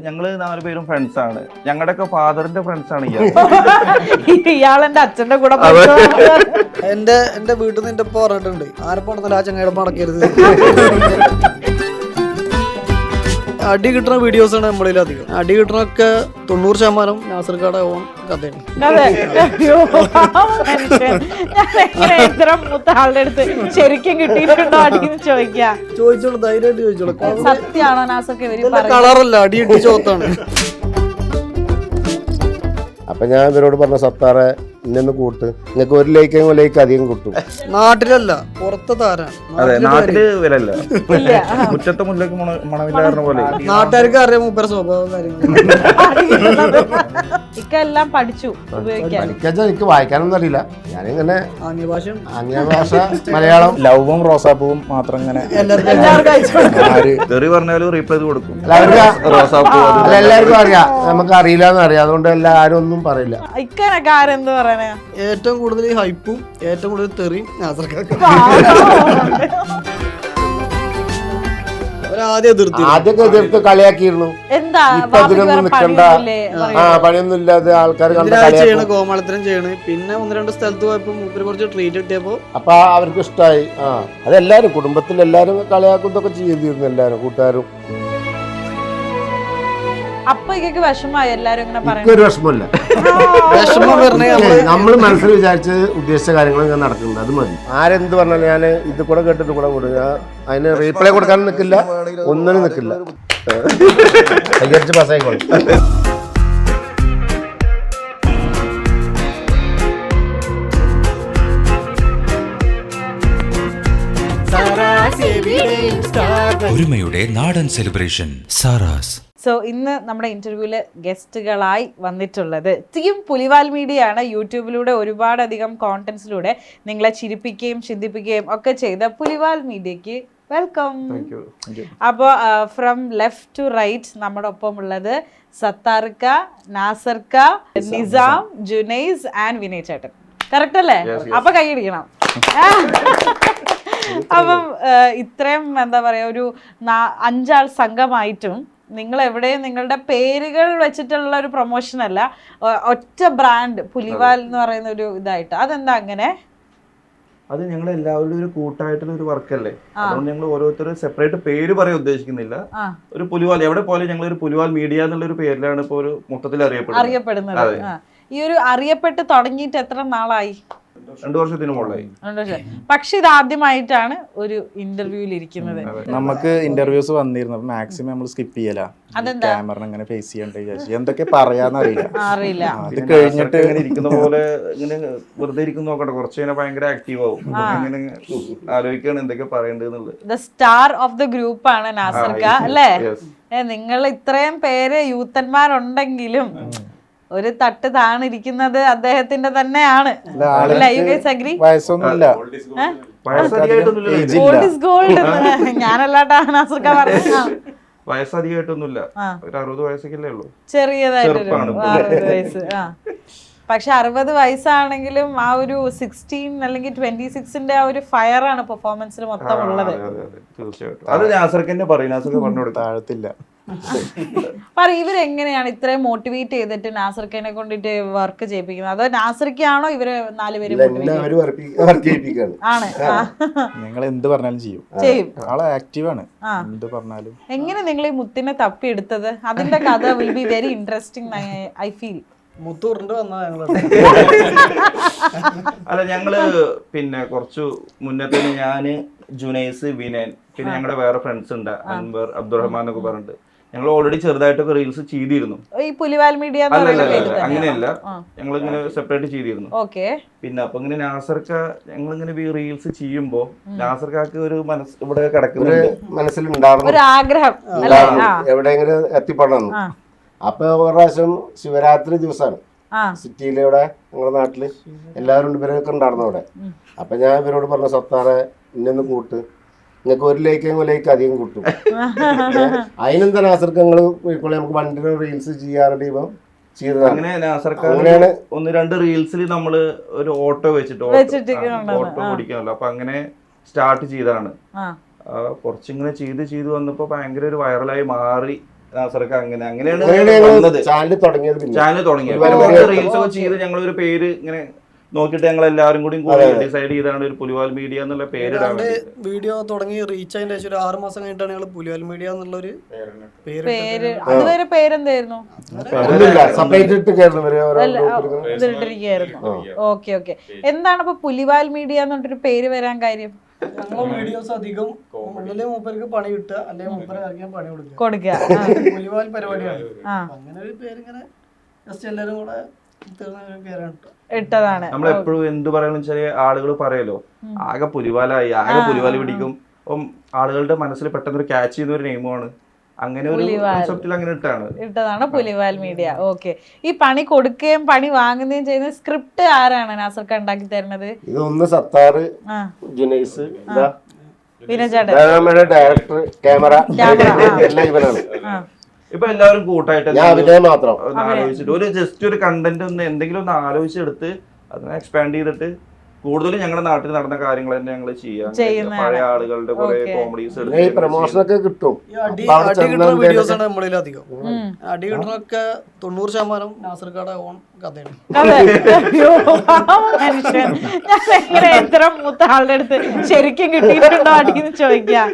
ഞങ്ങള് 4 പേരും ഫ്രണ്ട്സ് ആണ്. ഞങ്ങളുടെയൊക്കെ ഫാദറിന്റെ ഫ്രണ്ട്സ് ആണ് ഇയാളെന്റെ അച്ഛന്റെ കൂടെ എന്റെ വീട്ടിൽ നിന്ന് എന്റെ ഉപ്പ പറഞ്ഞിട്ടുണ്ട് ആരെപ്പോണെന്നല്ല ആ ചങ്ങയുടെ മടക്കരുത്. അടി കിട്ടുന്ന വീഡിയോസാണ് നമ്മളിൽ അധികം. അടി കിട്ടുന്നൊക്കെ 90% നാസർക്കാടെ ഓൺ കഥയാണ്. എത്ര മൂത്ത ആളുടെ അടുത്ത് ശരിക്കും കിട്ടിയിട്ടുണ്ടോ അടിന്ന് ചോദിക്കാം. ചോദിച്ചോളൂ, ധൈര്യമായിട്ട് ചോദിച്ചോളൂ. സത്യമാണോ നാസൊക്കെ കളറല്ല, അടി കിട്ടി ചോത്താണ്. അപ്പൊ ഞാൻ ഇവരോട് പറഞ്ഞ സത്താറെ ഇന്നൊന്ന് കൂട്ട്, നിങ്ങൾക്ക് ഒരു ലൈക്ക് അധികം കിട്ടും. നാട്ടിലല്ല, പുറത്തെ താരാണ്. അതെ, നാട്ടില് വിലല്ല, മുറ്റത്തെ മുല്ലക്ക് മണമില്ലായിരുന്ന പോലെ. നാട്ടുകാർക്ക് അറിയാം മൂപ്പര സ്വഭാവം എല്ലാം പഠിച്ചു ഉപയോഗിക്കാൻ. എനിക്ക് വായിക്കാനൊന്നും അറിയില്ല. ഞാനിങ്ങനെ ആംഗ്യഭാഷ മലയാളം ലവും റോസാപ്പൂവും മാത്രം ഇങ്ങനെ തെറി പറഞ്ഞാലും റീപ്ലൈ കൊടുക്കും. എല്ലാവർക്കും അറിയാം, നമുക്ക് അറിയില്ലാന്ന് അറിയാം. അതുകൊണ്ട് എല്ലാരും ഒന്നും പറയില്ല. ഇക്കാനൊക്കെ ആരെന്ത് പറയണേ? ഏറ്റവും കൂടുതൽ ഹൈപ്പും ഏറ്റവും കൂടുതൽ തെറിയും നാസർക്കാക്ക്. ആദ്യമൊക്കെ എതിർത്ത് കളിയാക്കിയിരുന്നു. എന്താ ഇപ്പൊ അതിനൊന്നും നിൽക്കണ്ട, പണിയൊന്നും ഇല്ലാതെ ആൾക്കാർ ചെയ്യണ കോമാളിത്തരം ചെയ്യണ്. പിന്നെ 1-2 സ്ഥലത്ത് പോയപ്പോ മൂപ്പര് കുറച്ച് ട്രീറ്റ് കിട്ടിയപ്പോ അപ്പൊ അവർക്ക് ഇഷ്ടമായി. അതെല്ലാരും കുടുംബത്തിൽ എല്ലാരും കളിയാക്കുന്നതൊക്കെ ചെയ്തിരുന്നു, എല്ലാരും കൂട്ടുകാരും. അപ്പൊ ഇതൊക്കെ വിഷമായി എല്ലാരും ഇങ്ങനെ പറയുന്നത്. ഒരു വിഷമമില്ല, നമ്മള് മനസ്സിൽ വിചാരിച്ച് ഉദ്ദേശിച്ച കാര്യങ്ങൾ ഇങ്ങനെ നടക്കുന്നുണ്ട്, അത് മതി. ആരെന്ത് പറഞ്ഞാലും ഞാൻ ഇത് കൂടെ കേട്ടിട്ട് കൂടെ കൂടുക, അതിന് റീപ്ലൈ കൊടുക്കാനും നിൽക്കില്ല, ഒന്നിനും നിൽക്കില്ല. കൈയടിച്ച് പാസ്സായിക്കോളും. ഒരുമയുടെ നാടൻ സെലിബ്രേഷൻ സാറാസ്. സോ ഇന്ന് നമ്മുടെ ഇന്റർവ്യൂവില് ഗസ്റ്റുകളായി വന്നിട്ടുള്ളത് ടീം പുലിവാൽ മീഡിയ ആണ്. യൂട്യൂബിലൂടെ ഒരുപാടധികം കോണ്ടന്റ്സിലൂടെ നിങ്ങളെ ചിരിപ്പിക്കുകയും ചിന്തിപ്പിക്കുകയും ഒക്കെ ചെയ്ത പുലിവാൽ മീഡിയക്ക് വെൽക്കം. അപ്പോൾ ഫ്രം ലെഫ്റ്റ് ടു റൈറ്റ് നമ്മുടെ ഒപ്പം ഉള്ളത് സത്താർക്ക, നാസർക്ക, നിസാം, ജുനൈസ് ആൻഡ് വിനയ് ചേട്ടൻ. കറക്റ്റ് അല്ലേ? അപ്പൊ കൈയടിക്കണം. അപ്പം ഇത്രയും എന്താ പറയാ, ഒരു 5 ആൾ സംഘമായിട്ടും നിങ്ങൾ എവിടെയും നിങ്ങളുടെ പേരുകൾ വെച്ചിട്ടുള്ള ഒരു പ്രൊമോഷൻ അല്ല, ഒറ്റ ബ്രാൻഡ് പുലിവാൽ എന്ന് പറയുന്ന ഒരു ഇതായിട്ട്. അതെന്താ അങ്ങനെ? അത് ഞങ്ങൾ എല്ലാവരും ഒരു കൂട്ടായിട്ടുള്ള ഒരു വർക്കല്ലേ, അതുകൊണ്ട് ഞങ്ങൾ ഓരോരുത്തരും സെപ്പറേറ്റ് പേര് പറയാൻ ഉദ്ദേശിക്കുന്നില്ല. ഒരു പുലിവാൽ എവിടെ പോലെ ഞങ്ങൾ ഒരു പുലിവാൽ മീഡിയ എന്നുള്ള ഒരു പേരിലാണ് ഇപ്പൊ ഒരു മൊത്തത്തിൽ അറിയപ്പെടുന്നത്. ഈ ഒരു അറിയപ്പെട്ട് തുടങ്ങിയിട്ട് എത്ര നാളായി? 2 വർഷത്തിന് മുകളിലായി. പക്ഷെ ഇത് ആദ്യമായിട്ടാണ് ഒരു ഇന്റർവ്യൂവിൽ ഇരിക്കുന്നത്. നമുക്ക് ഇന്റർവ്യൂസ് വന്നിരുന്നു, അപ്പൊ മാക്സിമം നമ്മൾ സ്കിപ്പ് ചെയ്യല. ക്യാമറ അങ്ങനെ ഫേസ് ചെയ്യണ്ടേ വിചാരിച്ചു. എന്തൊക്കെ പറയാന്നറിയില്ല. അത് കഴിഞ്ഞിട്ട് ഇങ്ങനെ ഇരിക്കുന്ന പോലെ ഇങ്ങനെ വെറുതെ ഇരിക്കുന്ന നോക്കട്ടെ, കുറച്ച് കഴിഞ്ഞാൽ ഭയങ്കര ആക്റ്റീവ് ആവും. ഇങ്ങനെ ആലോചിക്കാണ് എന്തൊക്കെ പറയേണ്ടത്. The star of the group ആണ് നാസർക്ക അല്ലേ? നിങ്ങൾ ഇത്രയും പേര് യൂത്തന്മാരുണ്ടെങ്കിലും ഒരു തട്ട് താണിരിക്കുന്നത് അദ്ദേഹത്തിന്റെ തന്നെയാണ്. വയസ്സൊന്നുമില്ല, ഞാനല്ലാട്ടാ നാസർക്ക പറഞ്ഞ വയസ്സധികമായിട്ടൊന്നുമില്ല, ഒരു 60 വയസ്സൊക്കെ ഉള്ളൂ. ചെറിയതായിട്ട് 60 വയസ്സ്. പക്ഷെ 60 വയസ്സാണെങ്കിലും ആ ഒരു 16 അല്ലെങ്കിൽ 26ന്റെ ആ ഒരു ഫയറാണ് പെർഫോമൻസിൽ മൊത്തം ഉള്ളത്. തീർച്ചയായിട്ടും അത് നാസർക്കന്നെ പറയും, നാസർക്ക് പറഞ്ഞു കൊടുക്കും. താഴത്തില്ല. ഇവരെങ്ങനെയാണ് ഇത്രയും മോട്ടിവേറ്റ് ചെയ്തിട്ട് നാസർക്കനെ കൊണ്ടിട്ട് വർക്ക് ചെയ്യിപ്പിക്കുന്നത്? അതോ നാസർക്കാണോ ഇവര് 4 പേരും ആണ്? നിങ്ങൾ എന്ത് പറഞ്ഞാലും ചെയ്യും. ആള് ആക്റ്റീവ് ആണ്, എന്ത് പറഞ്ഞാലും. എങ്ങനെ നിങ്ങൾ ഈ മുത്തിനെ തപ്പി എടുത്തത്? അതിന്റെ കഥ will be very interesting. I feel മുത്തൂറിന്റെ വന്ന അല്ല, ഞങ്ങള് പിന്നെ കുറച്ചു മുന്നേ ഞാന്, ജുനൈസ്, വിനയൻ, പിന്നെ ഞങ്ങളുടെ വേറെ ഫ്രണ്ട്സ് ഉണ്ട്, അൻവർ, അബ്ദുറഹ്മാൻ എന്നൊക്കെ പറഞ്ഞിട്ട് ഞങ്ങൾ ഓൾറെഡി ചെറുതായിട്ടൊക്കെ റീൽസ് ചെയ്തിരുന്നു. ഈ പുലിവാൽ മീഡിയ അങ്ങനെയല്ല, ഞങ്ങൾ ഇങ്ങനെ സെപ്പറേറ്റ് ചെയ്തിരുന്നു. പിന്നെ അപ്പൊ ഇങ്ങനെ നാസർക്ക ഞങ്ങളിങ്ങനെ റീൽസ് ചെയ്യുമ്പോ നാസർക്കാക്ക് ഒരു ഇവിടെ കിടക്കുന്നുണ്ട്, മനസ്സിലുണ്ടായിരുന്നു ഒരു ആഗ്രഹം എവിടെയെങ്കിലും എത്തിപ്പെടണം. അപ്പൊ ഒരു പ്രാവശ്യം ശിവരാത്രി ദിവസമാണ് സിറ്റിയിലൂടെ ഞങ്ങളുടെ നാട്ടില് എല്ലാവരും ഇവരൊക്കെ ഉണ്ടായിരുന്നു അവിടെ. അപ്പൊ ഞാൻ ഇവരോട് പറഞ്ഞ സത്താറെ ഇന്നൊന്ന് കൂട്ട്, നിങ്ങൾക്ക് ഒരു ലൈക്ക് അധികം കിട്ടും. അതിനെന്താ നാസർക്ക് നിങ്ങള് പോയിക്കോളെ, നമുക്ക് വണ്ടിയുടെ റീൽസ് ചെയ്യാറുണ്ട്. ഇപ്പം അങ്ങനെ നാസർക്കാണ് 1-2 റീൽസിൽ നമ്മള് ഒരു ഓട്ടോ വെച്ചിട്ട് ഓട്ടോ ഓടിക്കാനല്ലോ, അപ്പൊ അങ്ങനെ സ്റ്റാർട്ട് ചെയ്താണ്. കുറച്ചിങ്ങനെ ചെയ്ത് വന്നപ്പോ ഭയങ്കര ഒരു വൈറലായി മാറി. നാസർക്ക് അങ്ങനെയാണ് ഞങ്ങൾ വന്നത്. ചാനൽ തുടങ്ങിയത്. പിന്നെ ചാനൽ തുടങ്ങിയത് റീൽസ് ഒക്കെ ചെയ്ത് ഞങ്ങളൊരു പേര് ഇങ്ങനെ നോക്കിയിട്ട് ഞങ്ങൾ എല്ലാവരും കൂടി ഡിസൈഡ് ചെയ്താണ് ഒരു പുലിവാൽ മീഡിയ എന്നുള്ള പേരിടാൻ വീഡിയോ തുടങ്ങി റീച്ച് ആയതിന്റെ ശേഷം ഒരു 6 മാസം കഴിഞ്ഞിട്ടാണ് ഞങ്ങൾ പുലിവാൽ മീഡിയ എന്നുള്ളൊരു പേര് അതുവരെ പേരെന്തായിരുന്നു? സെപ്പറേറ്റ് ഇട്ട് കയറുന്നവര് ഇതിട്ടിരിക്കുകയായിരുന്നു. Okay okay. എന്താണ് അപ്പൊ പുലിവാൽ മീഡിയ എന്ന് പറഞ്ഞിട്ടൊരു പേര് വരാൻ കാര്യം? ഞങ്ങൾ വീഡിയോസ് അധികം ഒന്നിലെ മൂപ്പർക്ക് പണി കിട്ടുക അല്ലെങ്കിൽ മൂപ്പരെ ഇറങ്ങിയാൽ പണി കൊടുക്കുക. പുലിവാൽ പരിപാടിയാണ്. അങ്ങനെ ഒരു പേരിങ്ങനെ ജസ്റ്റ് എല്ലാരും കൂടെ പേരാണ് ഇട്ടതാണ്. നമ്മളെപ്പോഴും എന്ത് പറയണെന്ന് വെച്ചാൽ ആളുകൾ പറയല്ലോ ആകെ പുലിവാലായി, ആകെ പുലിവാല് പിടിക്കും. അപ്പം ആളുകളുടെ മനസ്സിൽ പെട്ടെന്ന് ഒരു ക്യാച്ച് ചെയ്യുന്ന ഒരു നെയിമാണ്. അങ്ങനെ ഒരു കോൺസെപ്റ്റിൽ അങ്ങനെ ഇട്ടതാണ് പുലിവാൽ മീഡിയ. ഓക്കെ. ഈ പണി കൊടുക്കുകയും പണി വാങ്ങുകയും ചെയ്യുന്ന സ്ക്രിപ്റ്റ് ആരാണ് നാസർക്ക് ഉണ്ടാക്കി തരുന്നത്? ഇതൊന്ന് സത്താറ്, ജുനൈസ്, വിനോചേട്ടൻ, ഡയറക്ടർ, ക്യാമറ എല്ലാം ഇവനാണ്. ഇപ്പൊ എല്ലാവരും കൂട്ടായിട്ട് ഞാൻ അഭിനയം മാത്രം ആലോചിച്ചിട്ട് ഒരു ജസ്റ്റ് ഒരു കണ്ടന്റ് ഒന്ന് എന്തെങ്കിലും ഒന്ന് ആലോചിച്ചെടുത്ത് അതിനെ എക്സ്പാൻഡ് ചെയ്തിട്ട് കൂടുതലും ഞങ്ങളുടെ നാട്ടിൽ നടന്ന കാര്യങ്ങൾ തന്നെ ഞങ്ങൾ ചെയ്യാം. പഴയ ആളുകളുടെ കുറെ കോമഡീസ് പ്രൊമോഷൻ ഒക്കെ കിട്ടും. അടി കിട്ടുന്ന വീഡിയോസ് ആണ് നമ്മളിൽ അധികം. അടി കിട്ടുന്നൊക്കെ 90% നാസർക്കാട് ഓൺ കഥയാണ്. ഞാൻ എത്ര മൂത്ത ആളുടെ അടുത്ത് ശരിക്കും കിട്ടിയിട്ടുണ്ടോ അടിന്ന് ചോദിക്കാം.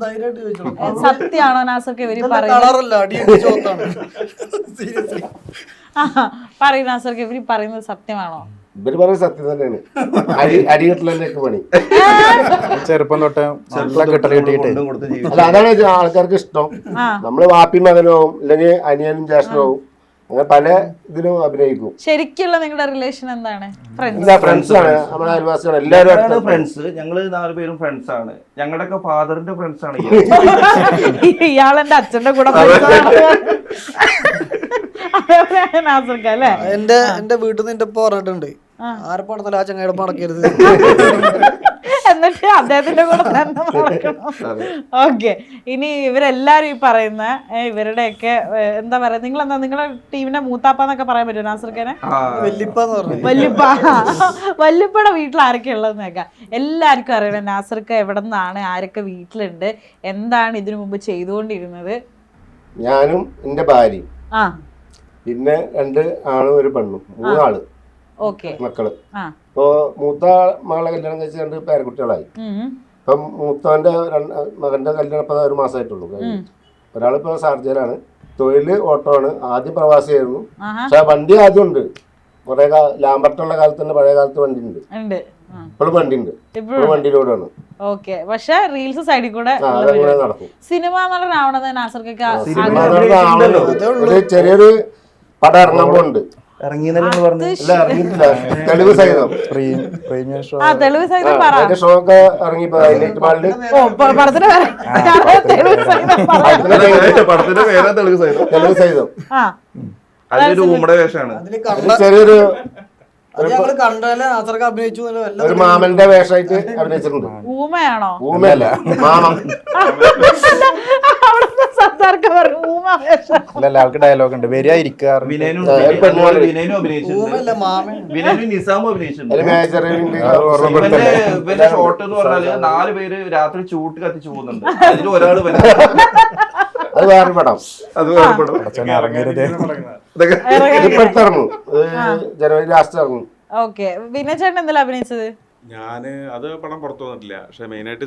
ധൈര്യമായിട്ട് ചോദിച്ചോളൂ. സത്യമാണോ നാസർക്ക് ഇവര് കളറല്ല, അടി ചോത്താണ്. സീരിയസ്ലി പറയും നാസർക്ക് ഇവര് പറയുന്നത് സത്യമാണോ? ഇവര് പറയുന്നത് സത്യം തന്നെയാണ്. അടികെട്ടിലൊക്കെ പണി ചെറുപ്പം തൊട്ട് കിട്ടിയിട്ട് അല്ല, അതാണ് ആൾക്കാർക്ക് ഇഷ്ടം. നമ്മള് വാപ്പി മകനാവും അല്ലെങ്കിൽ അനിയനും ജ്യേഷ്ഠനാവും, അങ്ങനെ പല ഇതിനും അഭിനയിക്കും. ശരിക്കുള്ള നിങ്ങളുടെ റിലേഷൻ എന്താണ്? ഫ്രണ്ട്സ് ആണ്, നമ്മുടെ അയൽവാസികൾ എല്ലാവരും ഫ്രണ്ട്സ്. ഞങ്ങള് 4 പേരും ഫ്രണ്ട്സ് ആണ്. ഞങ്ങളുടെ ഒക്കെ ഫാദറിന്റെ ഫ്രണ്ട്സ് ആണ്. ഇയാളെന്റെ അച്ഛന്റെ കൂടെ നാസർക്ക് അല്ലേ? എന്റെ വീട്ടിൽ നിന്ന് എന്റെ പറഞ്ഞിട്ടുണ്ട്, ആരെ പടത്തില്ല ആ ചങ്ങയുടെ മടക്കരുത്. എന്നിട്ട് അദ്ദേഹത്തിന്റെ കൂടെ തന്നെ നടക്കണം. ഓക്കെ. ഇനി ഇവരെല്ലാരും ഈ പറയുന്ന ഇവരുടെയൊക്കെ എന്താ പറയാ, നിങ്ങളെന്താ നിങ്ങളുടെ ടീമിന്റെ മൂത്താപ്പാന്നൊക്കെ പറയാൻ പറ്റുമോ നാസർക്കനെ? വല്യപ്പാന്ന് പറഞ്ഞു. വല്യപ്പയുടെ വീട്ടിൽ ആരൊക്കെ ഉള്ളതെന്ന് കേൾക്കാം. എല്ലാവർക്കും അറിയണം നാസർക്ക എവിടെ നിന്നാണ്, ആരൊക്കെ വീട്ടിലുണ്ട്, എന്താണ് ഇതിനു മുമ്പ് ചെയ്തുകൊണ്ടിരുന്നത്. ഞാനും എന്റെ ഭാര്യയും പിന്നെ 2 ആണും 1 പെണ്ണും, 3 ആള് മക്കള്. ഇപ്പൊ മൂത്ത മകളെ കല്യാണം കഴിച്ച് 2 പേരക്കുട്ടികളായി. ഇപ്പം മൂത്തവന്റെ മകന്റെ കല്യാണം ഇപ്പൊ 1 മാസമായിട്ടുള്ളൂ. ഒരാളിപ്പോ ഷാർജയിലാണ്, തൊഴില് ഓട്ടോ ആണ്. ആദ്യം പ്രവാസിയായിരുന്നു, പക്ഷെ വണ്ടി ആദ്യം ഉണ്ട്. കുറെ ലാംബർട്ടുള്ള കാലത്ത് തന്നെ പഴയ കാലത്ത് വണ്ടി ഉണ്ട്, ഇപ്പോഴും വണ്ടി ഉണ്ട്, ഇപ്പോഴും വണ്ടിയിലൂടെയാണ്. ഓക്കെ. പക്ഷെ റീൽസ് സൈഡിൽ കൂടെ നടക്കും. സിനിമ നടനാവണത് നാസർക്കൊക്കെ ചെറിയൊരു പടം ഇറങ്ങാൻ പോകുന്നുണ്ട്. തെളിവ് സഹിതം ഷോ ഒക്കെ ഇറങ്ങി തെളിവ് സഹിതം ചെറിയൊരു ഒരു മാമന്റെ വേഷമായിട്ട് അഭിനയിച്ചിട്ടുണ്ട്. ഊമയാണോ? ഊമയല്ല, മാമൻ. ആൾക്ക് ഡയലോഗ് ഉണ്ട്, വരിക ഇരിക്കുക. ഷോട്ട് എന്ന് പറഞ്ഞാല് 4 പേര് രാത്രി ചൂട്ട് കത്തിച്ചു പോകുന്നുണ്ട്. അതിൽ ഒരാള് അത് വേറെ പടം, ഇറങ്ങരുത്. ഇറങ്ങും, ജനുവരി ലാസ്റ്റ് ഇറങ്ങും. ഓക്കെ. വിനോചേട്ടൻ എന്തെല്ലാം അഭിനയിച്ചത്? ഞാന് അത് പടം പുറത്തു വന്നിട്ടില്ല, പക്ഷെ മെയിനായിട്ട്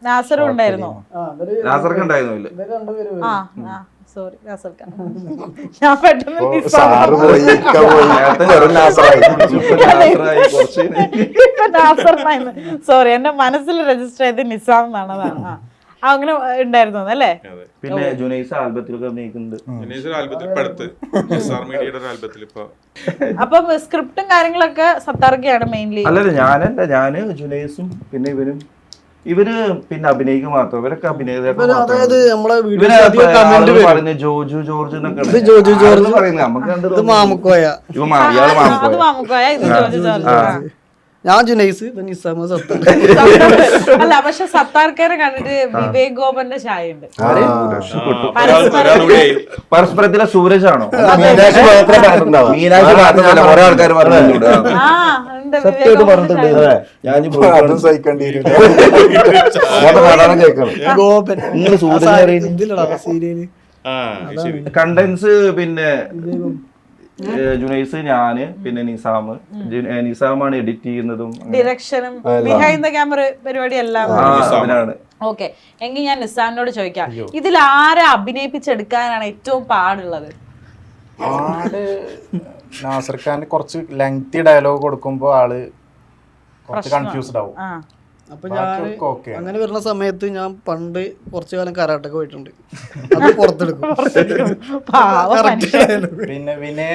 നാസറും ഉണ്ടായിരുന്നു. നാസർക്ക് ഉണ്ടായിരുന്നില്ല. സോറി നാസർക്ക, ഞാൻ പെട്ടെന്ന് സോറി, എന്റെ മനസ്സിൽ രജിസ്റ്റർ ചെയ്ത് നിസാം എന്നാണ്. അങ്ങനെ ഉണ്ടായിരുന്നു അല്ലേ? പിന്നെ ജുനൈസ് ആൽബത്തിലൊക്കെ അഭിനയിക്കുന്നുണ്ട്. അപ്പം സ്ക്രിപ്റ്റും കാര്യങ്ങളൊക്കെ സത്താർക്കയാണ് മെയിൻലി? അല്ലല്ല, ഞാന് ജുനൈസും പിന്നെ ഇവര് പിന്നെ അഭിനയിക്കുക മാത്രം. ഇവരൊക്കെ പറഞ്ഞ ജോജു ജോർജ് എന്നൊക്കെ പറയുന്നത് നമുക്ക് ഞാൻ ജുനൈസ് നിസാമ സത്താർ. അല്ല, പക്ഷെ സത്താർക്കാരെ കണ്ടിട്ട് വിവേക് ഗോപന്റെ ചായ ഉണ്ട്. പരസ്പരത്തിലെ സൂരജ് ആണോ? മീനാക്ഷി മീനാക്ഷി മാത്രമല്ല കുറെ ആൾക്കാർ പറഞ്ഞു. പറഞ്ഞിട്ടുണ്ട് സത്യമായിട്ട് പറഞ്ഞിട്ടുണ്ട്. ഞാൻ അതും സഹിക്കേണ്ടി വരും. കേൾക്കണം ഗോപൻ നിങ്ങൾ സൂര്യനെ അറിയുന്നു ഇതിലടാ സീരിയല് ആ ശരി. കണ്ടൻസ് പിന്നെ ജുനൈസ്, ഞാന്, പിന്നെ നിസാമാണ് എഡിറ്റ് ചെയ്യുന്നതും ഡിറക്ഷനും ബിഹൈൻഡ് ദ ക്യാമറ പരിപാടി എല്ലാം. അവനാണ്. ഓക്കെ, എങ്കിൽ ഞാൻ നിസാമിനോട് ചോദിക്കാം, ഇതിൽ ആരെ അഭിനയിപ്പിച്ചെടുക്കാനാണ് ഏറ്റവും പാടുള്ളത്? നാസർ ഖാൻ കുറച്ച് ലെങ്തി ഡയലോഗ് കൊടുക്കുമ്പോ ആള് കുറച്ച് കൺഫ്യൂസ്ഡ് ആവും. അപ്പൊ ഞാൻ ബാക്കിയൊക്കെ okay ആണ്. അങ്ങനെ വരുന്ന സമയത്ത് ഞാൻ പണ്ട് കുറച്ചു കാലം കരാട്ടൊക്കെ പോയിട്ടുണ്ട്. അത് പുറത്തെടുക്കും. പിന്നെ വിനയ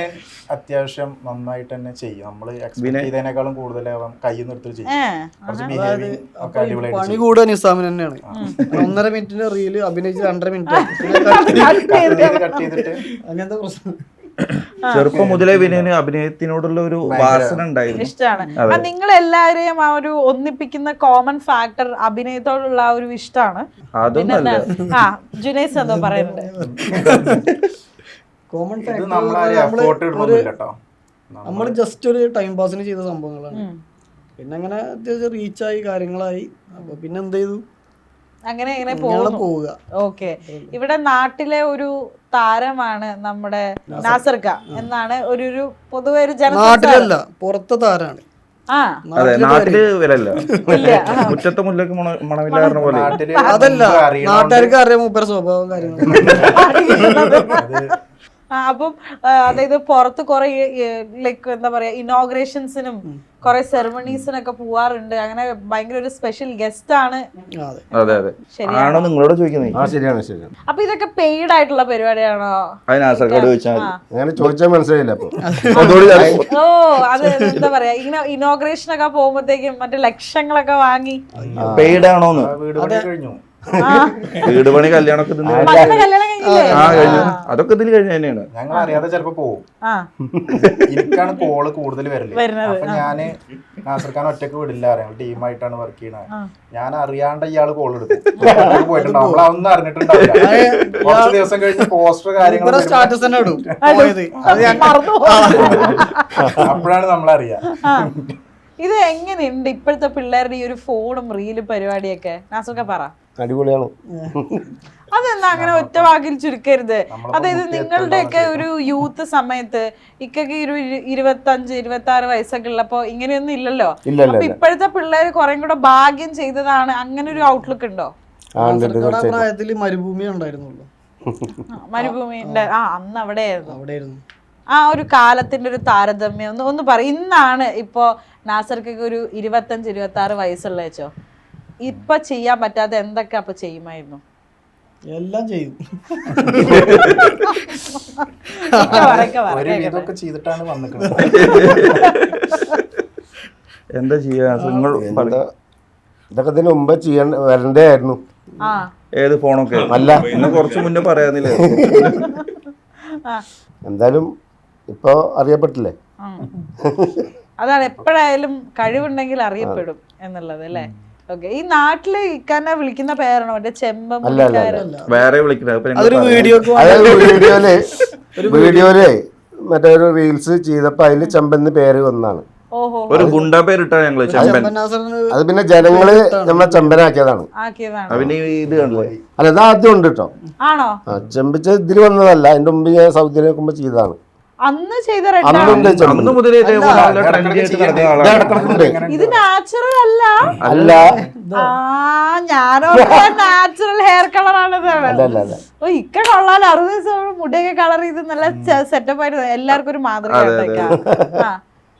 അത്യാവശ്യം നന്നായിട്ട് തന്നെ ചെയ്യും. നമ്മള് എക്സ്പെക്ട് ചെയ്തതിനേക്കാളും കൂടുതലാവാം കയ്യിൽ നിർത്തി ചെയ്യും. കുറച്ച് ബിഹേവിയർ ഒക്കെ അടിപൊളിയായിട്ട് പണി ചെയ്യും. കൂടെ നിസാമിന് തന്നെയാണ്. 1.5 മിനിറ്റിന്റെ റീല് അഭിനയിച്ച് 2.5 മിനിറ്റ് കട്ട് ചെയ്തിട്ട് അങ്ങനത്തെ പ്രശ്നം. ചെറുപ്പം മുതലേ വിനയന് അഭിനയത്തിനോടുള്ള ഒരു വാസന ഉണ്ടായിരുന്നു. ഇഷ്ടമാണ്. നിങ്ങൾ എല്ലാവരെയും ആ ഒരു ഒന്നിപ്പിക്കുന്ന കോമൺ ഫാക്ടർ അഭിനയത്തോടുള്ള ആ ഒരു ഇഷ്ടമാണ്. അതൊന്നല്ല. ആ ജുനൈസ് എന്തോ പറയുന്നുണ്ട്. കോമൺ ഇത് നമ്മളാരും എഫോർട്ട് ഇടണമെന്നില്ല കേട്ടോ. നമ്മൾ ജസ്റ്റ് ഒരു ടൈം പാസിന് ചെയ്ത സംഭവങ്ങളാണ്. പിന്നെ അങ്ങനെ അത്യാവശ്യം റീച്ചായി കാര്യങ്ങളായി. അപ്പൊ പിന്നെ എന്ത് ചെയ്തു, അങ്ങനെ ഇങ്ങനെ പോവുക. ഓക്കെ, ഇവിടെ നാട്ടിലെ ഒരു താരമാണ് നമ്മുടെ നാസർ ഖാൻ എന്നാണ് ഒരു പൊതുവെ ഒരു നാട്ടിലല്ല പുറത്തെ താരാണ്. ആ അതെ, നാട്ടില് വരല്ല, മുറ്റത്തെ മുല്ലക്ക് മണമില്ലായിരുന്ന പോലെ. അതല്ല, നാട്ടുകാർക്ക് അറിയാം മൂപ്പര സ്വഭാവം കാര്യങ്ങളും. അപ്പം അതായത് പുറത്ത് കുറെ ലൈക്ക് എന്താ പറയാ ഇനോഗ്രേഷൻസിനും കുറെ സെറമണീസിനൊക്കെ പോവാറുണ്ട്. അങ്ങനെ ഭയങ്കര ഒരു സ്പെഷ്യൽ ഗസ്റ്റ് ആണ്. അതെ അതെ, ആണോ നിങ്ങളോട് ചോദിക്കുന്നത്? ശരിയാണ് ശരിയാണ്. അപ്പൊ ഇതൊക്കെ പെയ്ഡ് ആയിട്ടുള്ള പരിപാടിയാണോ? അതിനാസർക്കാട് ചോദിച്ചാൽ അങ്ങനെ ചോദിച്ചാൽ മനസ്സിലായില്ല. അപ്പൊ ഓ, അത് എന്താ പറയാ, ഇങ്ങനെ ഇനോഗ്രേഷൻ ഒക്കെ പോകുമ്പോഴത്തേക്കും മറ്റേ ലക്ഷങ്ങളൊക്കെ വാങ്ങി പെയ്ഡ് ആണോന്ന്. വീട് പണി കഴിഞ്ഞു. വീട് പണി കല്യാണമൊക്കെ മക്കളുടെ കല്യാണം കഴിഞ്ഞില്ലേ? കഴിഞ്ഞു. അതൊക്കെ ഇതിൽ കഴിഞ്ഞ തന്നെയാണ്. ഞങ്ങൾ അറിയാതെ ചിലപ്പോ പോകും. എനിക്കാണ് കോള് കൂടുതൽ വരല്. അപ്പൊ ഞാന് നാസർ ഖാൻ ഒറ്റക്ക് വിടില്ല, അറിയാം ടീമായിട്ടാണ് വർക്ക് ചെയ്യണത്. ഞാൻ അറിയാണ്ട് ഇയാള് കോൾ എടുക്കും. പോയിട്ടുണ്ടാവും, നമ്മളൊന്നും അറിഞ്ഞിട്ടുണ്ടാവില്ല. കുറച്ച് ദിവസം കഴിഞ്ഞ് പോസ്റ്റർ കാര്യങ്ങൾ സ്റ്റാറ്റസ് തന്നെ ഇടും. അപ്പോഴാണ് നമ്മളറിയാ. ഇത് എങ്ങനെയുണ്ട് ഇപ്പോഴത്തെ പിള്ളേരുടെ ഈ ഒരു ഫോണും റീലും പരിപാടിയൊക്കെ? നാസർക്ക പറ. അടിപൊളിയാണ്. അതെന്താ അങ്ങനെ ഒറ്റ വാക്കിൽ ചുരുക്കരുത്? അതായത് നിങ്ങളുടെയൊക്കെ ഒരു യൂത്ത് സമയത്ത് ഇക്കൊക്കെ ഒരു 25-26 വയസ്സൊക്കെ ഉള്ളപ്പോ ഇങ്ങനെയൊന്നും ഇല്ലല്ലോ. അപ്പൊ ഇപ്പോഴത്തെ പിള്ളേര് കുറെ കൂടെ ഭാഗ്യം ചെയ്തതാണ്, അങ്ങനെ ഒരു ഔട്ട്ലുക്ക് ഉണ്ടോ? പ്രായത്തില് മരുഭൂമി ഉണ്ടായിരുന്നുള്ളൂ. മരുഭൂമിന്റെ അന്ന് അവിടെയായിരുന്നു. ആ ഒരു കാലത്തിന്റെ ഒരു താരതമ്യം ഒന്ന് പറ. ഇന്നാണ് ഇപ്പോ നാസർക്കൊക്കെ ഒരു 25-26 വയസ്സുള്ള വെച്ചോ, ഇപ്പൊ ചെയ്യാൻ പറ്റാത്ത എന്തൊക്കെ അപ്പൊ ചെയ്യുമായിരുന്നു? എല്ലാം ചെയ്യും. ഇതൊക്കെ ചെയ്തിട്ടാണ് വന്നിട്ടുള്ളത്. എന്താ ചെയ്യാ? ഇതൊക്കെ ഇതിന് മുമ്പ് വരണ്ടേ ആയിരുന്നു. ഏത് ഫോണൊക്കെ അല്ല, ഇന്ന് കുറച്ച് മുന്നേ പറയാന്നില്ലേ. എന്തായാലും ഇപ്പൊ അറിയപ്പെട്ടില്ലേ. അതാണ്, എപ്പോഴായാലും കഴിവുണ്ടെങ്കിൽ അറിയപ്പെടും എന്നുള്ളത് അല്ലേ? ഓക്കെ, ഈ നാട്ടില് ഇക്കാനെ വിളിക്കുന്ന പേരാണോ മറ്റേ ചെമ്പം? വേറെ വിളിക്കുന്നത് വീഡിയോയില് മറ്റേ ഒരു റീൽസ് ചെയ്തപ്പോ അതില് ചെമ്പന്ന് പേര് വന്നാണ്. ഒരു ഗുണ്ട പേരിട്ടാ ഞങ്ങള് ചെമ്പൻ. അത് പിന്നെ ജനങ്ങള് നമ്മളെ ചെമ്പനാക്കിയതാണ്. പിന്നെ ഇത് കണ്ടല്ലേ, അല്ല ഇത് ആദ്യം ഉണ്ട് കേട്ടോ. ആണോ? ചെമ്പിച്ച ഇതില് വന്നതല്ല, അതിന്റെ മുമ്പ് ഞാൻ സൗദിയിൽ നോക്കുമ്പോ ചെയ്തതാണ്. അന്ന് ചെയ്ത അന്ന് മുതലേ ഇത് നാച്ചുറൽ അല്ല. അല്ല, ഞാനോ നാച്ചുറൽ ഹെയർ കളർ ആണത്. ഓ, ഇക്ക കൊള്ളാലോ, 60 ദിവസം മുടിയൊക്കെ കളർ ചെയ്ത് നല്ല സെറ്റപ്പ് ആയിട്ട് എല്ലാവർക്കും ഒരു മാതൃക.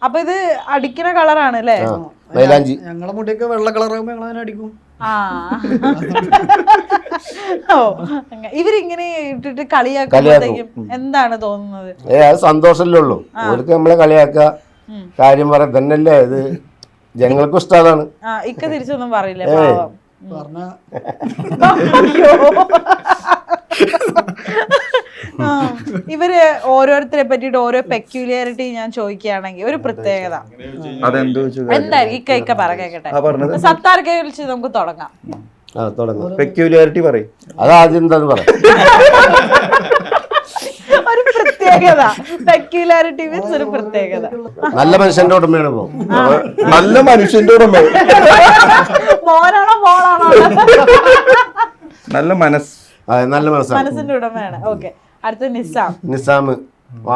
അപ്പൊ ഇത് അടിക്കുന്ന കളറാണ് അല്ലേ? ഞങ്ങളെ മുടിയൊക്കെ വെള്ള കളറാകുമ്പോ ഞങ്ങൾ അതിനെ അടിക്കും. ഓ, ഇവരിങ്ങനെ ഇട്ടിട്ട് കളിയാക്കുമ്പോഴത്തേക്കും എന്താണ് തോന്നുന്നത്? സന്തോഷല്ലേ ഉള്ളൂ. അവർക്ക് നമ്മളെ കളിയാക്ക കാര്യം പറയാൻ തന്നെയല്ലേ ഇത് ജനങ്ങൾക്കും ഇഷ്ടമാണ്. ഇക്ക തിരിച്ചൊന്നും പറയില്ലേ പാവം? ഇവര് ഓരോരുത്തരെ പറ്റിയിട്ട് ഓരോ പെക്യുലാരിറ്റി ഞാൻ ചോദിക്കുകയാണെങ്കിൽ ഒരു പ്രത്യേകത എന്തായിരിക്കും? ഇക്ക പറ കേക്കട്ടെ. സത്താർക്കെ വിളിച്ച് നമുക്ക് തുടങ്ങാം. പെക്യുലാരിറ്റി പറയും. അതാദ്യം എന്താന്ന് പറയാം. ഒരു പ്രത്യേകത. പെക്യുലാരിറ്റി മീൻസ് ഒരു പ്രത്യേകത. നല്ല മനുഷ്യന്റെ ഉടമയാണ് ഇപ്പൊ. നല്ല മനുഷ്യന്റെ ഉടമ, മോനാണോ മോളാണോ? നല്ല മനസ്സ്, അതെ നല്ല മനസ്സാണ്. മനസ്സിന്റെ ഉടമയാണ്. ഓക്കെ, അടുത്ത നിസാം. നിസാം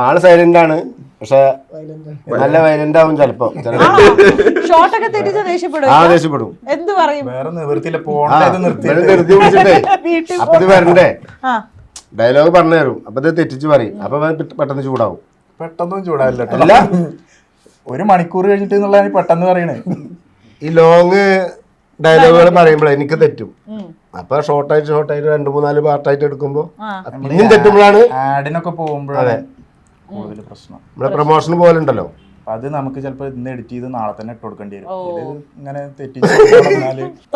ആള് സൈലന്റ് ആണ്, പക്ഷെ നല്ല വയലന്റ് ആവും ചിലപ്പോ. ഷോട്ടൊക്കെ തെറ്റിച്ച ദേഷ്യപ്പെടും. ദേഷ്യപ്പെടും. എന്ത് പറയും? വേറെ നിവൃത്തിയില്ല, പോണ്ടത് നിർത്തി നിർത്തി പിടിച്ചിട്ടേ വീട്ടിൽ അപ്പൊ ഇത് വരണ്ടേ ഡയലോഗ് പറഞ്ഞു തരും, അപ്പൊ ഇത് തെറ്റിച്ച് പറയും, അപ്പൊ പെട്ടെന്ന് ചൂടാവും. പെട്ടെന്നും ചൂടാവില്ല കേട്ടോ. അല്ല 1 മണിക്കൂർ കഴിഞ്ഞിട്ട് എന്നുള്ളതാണ് പെട്ടെന്ന് പറയണേ. ഈ ലോങ് ഡയലോഗുകൾ പറയുമ്പോഴേ എനിക്ക് തെറ്റും. അപ്പൊ ഷോർട്ടായിട്ട് 2-3-4 പാർട്ടായിട്ട് എടുക്കുമ്പോ പിന്നെയും തെറ്റുമ്പോഴാണ് ആഡിനൊക്കെ പോകുമ്പോഴാണ് കൂടുതൽ പ്രശ്നം. നമ്മുടെ പ്രൊമോഷൻ പോലെ ഉണ്ടല്ലോ, അത് നമുക്ക് ചിലപ്പോ ഇന്ന് എഡിറ്റ് ചെയ്ത് നാളെ തന്നെ ഇട്ട് കൊടുക്കേണ്ടി വരും. ഇത് ഇങ്ങനെ